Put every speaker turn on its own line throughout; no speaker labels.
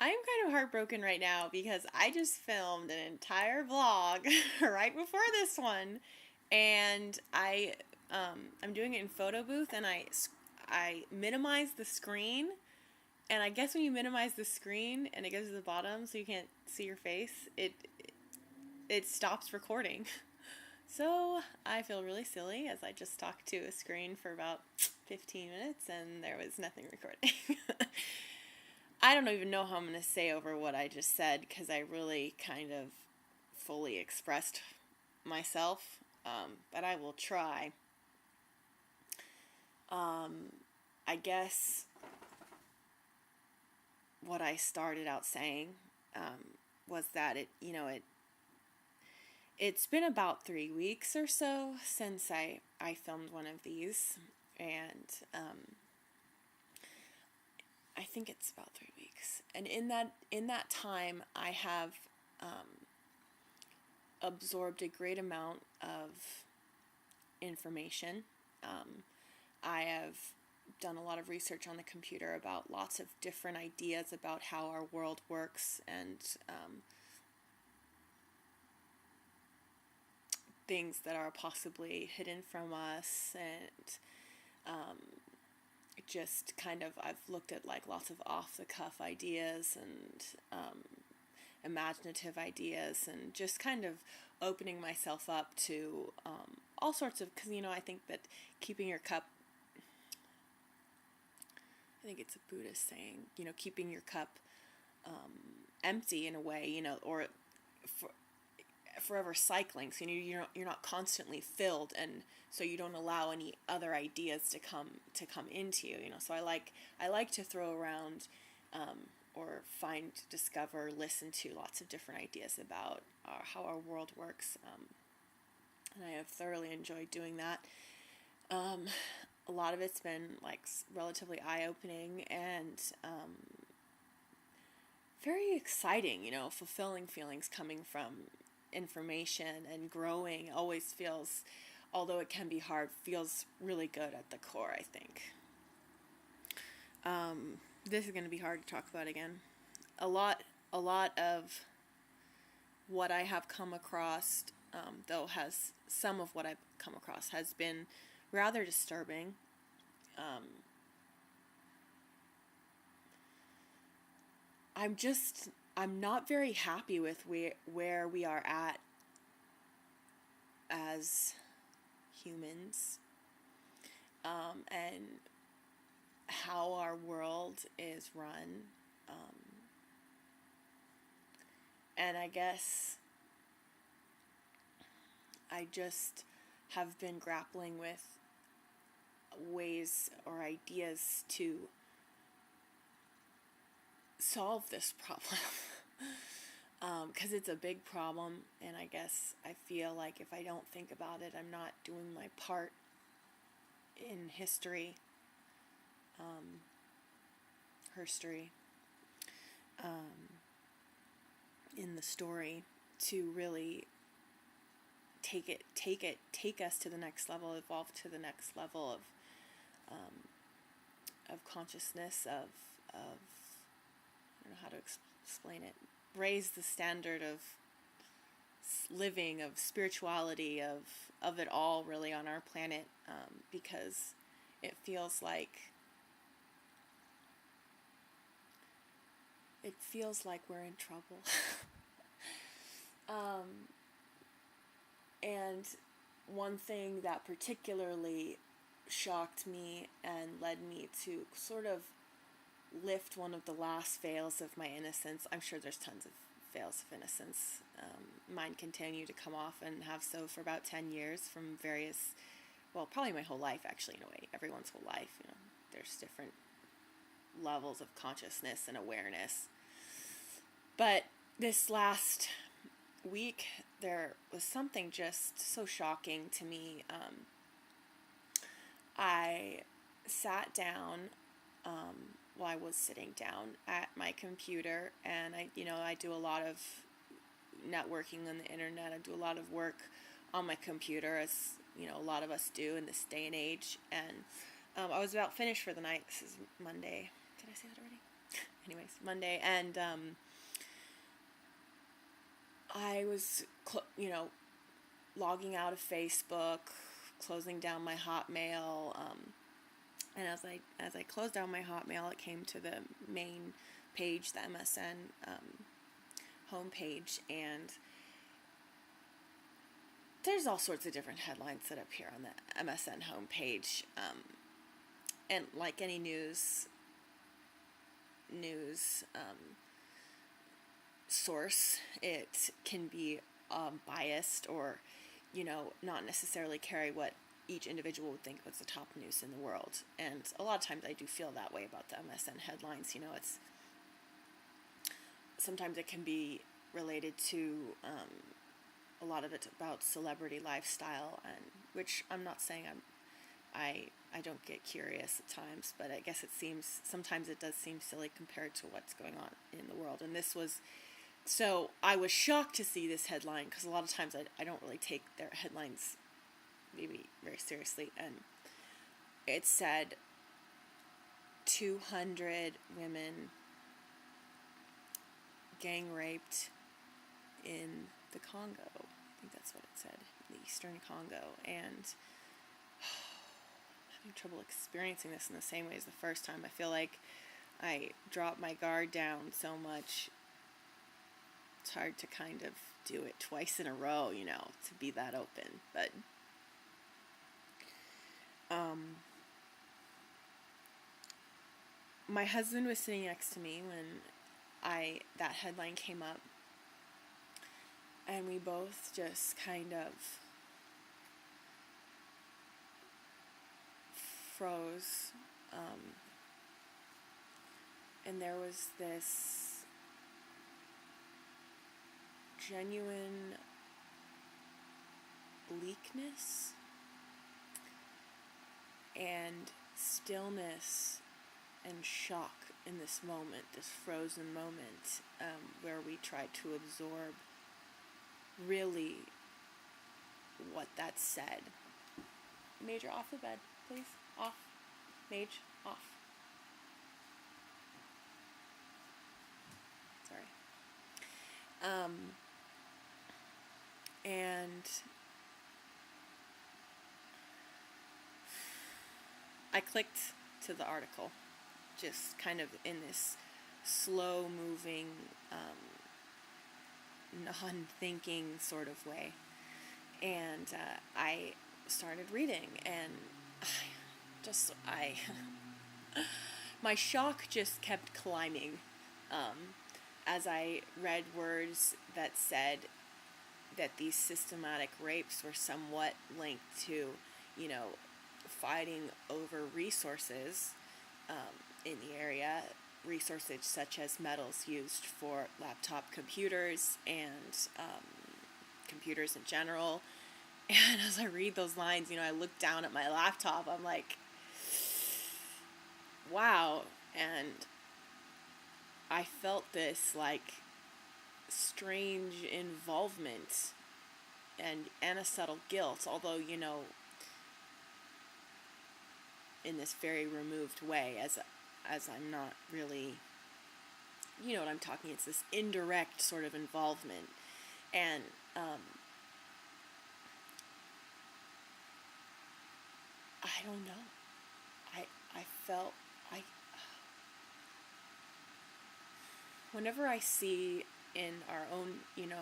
I'm kind of heartbroken right now because I just filmed an entire vlog right before this one, and I'm doing it in photo booth, and I minimize the screen, and I guess when you minimize the screen and it goes to the bottom so you can't see your face, it stops recording. So I feel really silly as I just talked to a screen for about 15 minutes and there was nothing recording. I don't even know how I'm going to say over what I just said because I really kind of fully expressed myself, but I will try. I guess what I started out saying was that it's been about 3 weeks or so since I filmed one of these, and I think it's about 3 weeks. And in that time, I have absorbed a great amount of information. I have done a lot of research on the computer about lots of different ideas about how our world works, and things that are possibly hidden from us, and just kind of I've looked at like lots of off the cuff ideas and imaginative ideas, and just kind of opening myself up to all sorts of, because I think that keeping your cup, I think it's a Buddhist saying, keeping your cup empty in a way, or forever cycling. So you're not constantly filled, and so you don't allow any other ideas to come into you. So I like to throw around or find, discover, listen to lots of different ideas about how our world works, and I have thoroughly enjoyed doing that. A lot of it's been like relatively eye-opening and very exciting, fulfilling feelings coming from information, and growing always feels, although it can be hard, feels really good at the core, I think. This is going to be hard to talk about again. A lot of what I have come across, some of what I've come across has been rather disturbing. I'm not very happy with where we are at as humans, and how our world is run. And I guess I just have been grappling with ways or ideas to solve this problem. Because it's a big problem, and I guess I feel like if I don't think about it, I'm not doing my part in history, herstory, in the story, to really take us to the next level, evolve to the next level of consciousness, of I don't know how to explain it, raise the standard of living, of spirituality, of it all really on our planet, because it feels like we're in trouble. And one thing that particularly shocked me and led me to sort of lift one of the last veils of my innocence. I'm sure there's tons of veils of innocence. Mine continue to come off, and have so for about 10 years from various, well, probably my whole life, actually, in a way. Everyone's whole life, there's different levels of consciousness and awareness. But this last week, there was something just so shocking to me. I sat down, I was sitting down at my computer, and I do a lot of networking on the internet. I do a lot of work on my computer, as a lot of us do in this day and age. And I was about finished for the night. This is Monday. Did I say that already? anyways, Monday, and I was, logging out of Facebook, closing down my Hotmail, and as I closed down my Hotmail, it came to the main page, the MSN homepage, and there's all sorts of different headlines that appear on the MSN homepage, and like any news source, it can be biased, or not necessarily carry what each individual would think was the top news in the world. And a lot of times I do feel that way about the MSN headlines. It's sometimes it can be related to a lot of it about celebrity lifestyle, and which I'm not saying I don't get curious at times, but I guess sometimes it does seem silly compared to what's going on in the world. And so I was shocked to see this headline, because a lot of times I don't really take their headlines maybe very seriously, and it said 200 women gang raped in the Congo. I think that's what it said, the eastern Congo, and I'm having trouble experiencing this in the same way as the first time. I feel like I dropped my guard down so much. It's hard to kind of do it twice in a row, to be that open, but my husband was sitting next to me when that headline came up, and we both just kind of froze, and there was this genuine bleakness and stillness and shock in this moment, this frozen moment, where we tried to absorb really what that said. Major, off the bed, please. Off. Mage, off. Sorry. And I clicked to the article, just kind of in this slow-moving, non-thinking sort of way. And I started reading, and my shock just kept climbing as I read words that said that these systematic rapes were somewhat linked to, fighting over resources in the area, resources such as metals used for laptop computers and computers in general. And as I read those lines, I look down at my laptop, I'm like, wow. And I felt this strange involvement and a subtle guilt, although, in this very removed way, as I'm not really, you know what I'm talking, it's this indirect sort of involvement. And I don't know, I felt, whenever I see in our own, in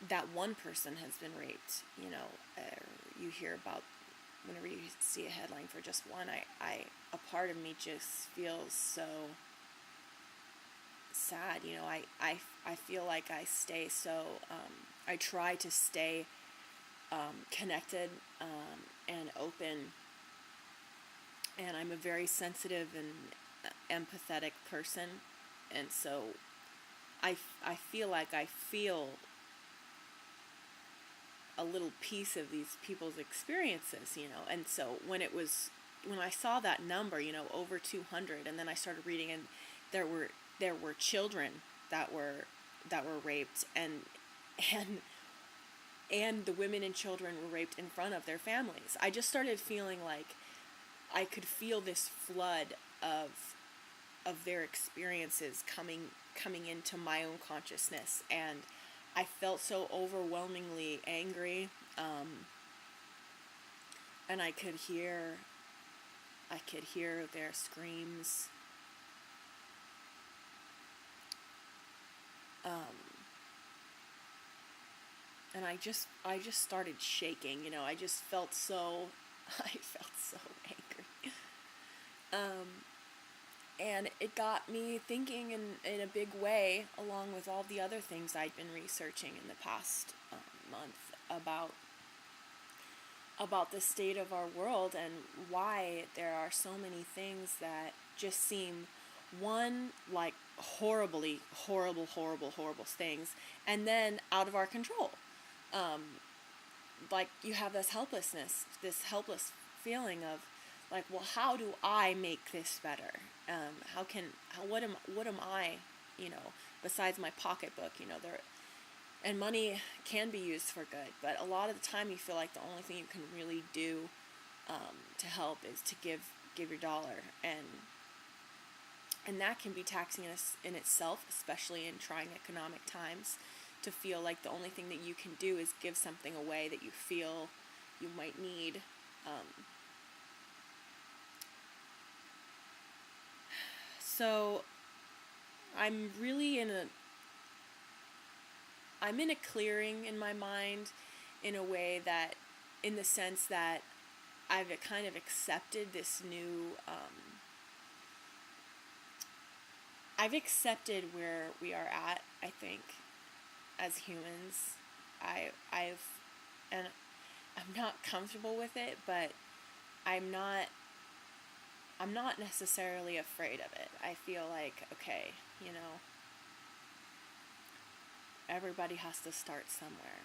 that one person has been raped, you hear about, whenever you see a headline for just one, a part of me just feels so sad. I feel like I stay so, I try to stay connected and open, and I'm a very sensitive and empathetic person, and so I feel like I feel a little piece of these people's experiences, and so when I saw that number, over 200, and then I started reading, and there were children that were raped, and the women and children were raped in front of their families. I just started feeling like I could feel this flood of of their experiences coming into my own consciousness, and I felt so overwhelmingly angry, and I could hear their screams. And I just started shaking, I just felt so, I felt so angry. And it got me thinking in a big way, along with all the other things I'd been researching in the past month about the state of our world and why there are so many things that just seem, one, like horrible things, and then out of our control. Like you have this helpless feeling of like, well, how do I make this better? What am I, besides my pocketbook, and money can be used for good, but a lot of the time you feel like the only thing you can really do to help is to give your dollar, and that can be taxing in itself, especially in trying economic times, to feel like the only thing that you can do is give something away that you feel you might need. So I'm really in a clearing in my mind, in a way that, in the sense that I've kind of accepted this new, I've accepted where we are at, I think, as humans. And I'm not comfortable with it, but I'm not necessarily afraid of it. I feel like, okay, everybody has to start somewhere.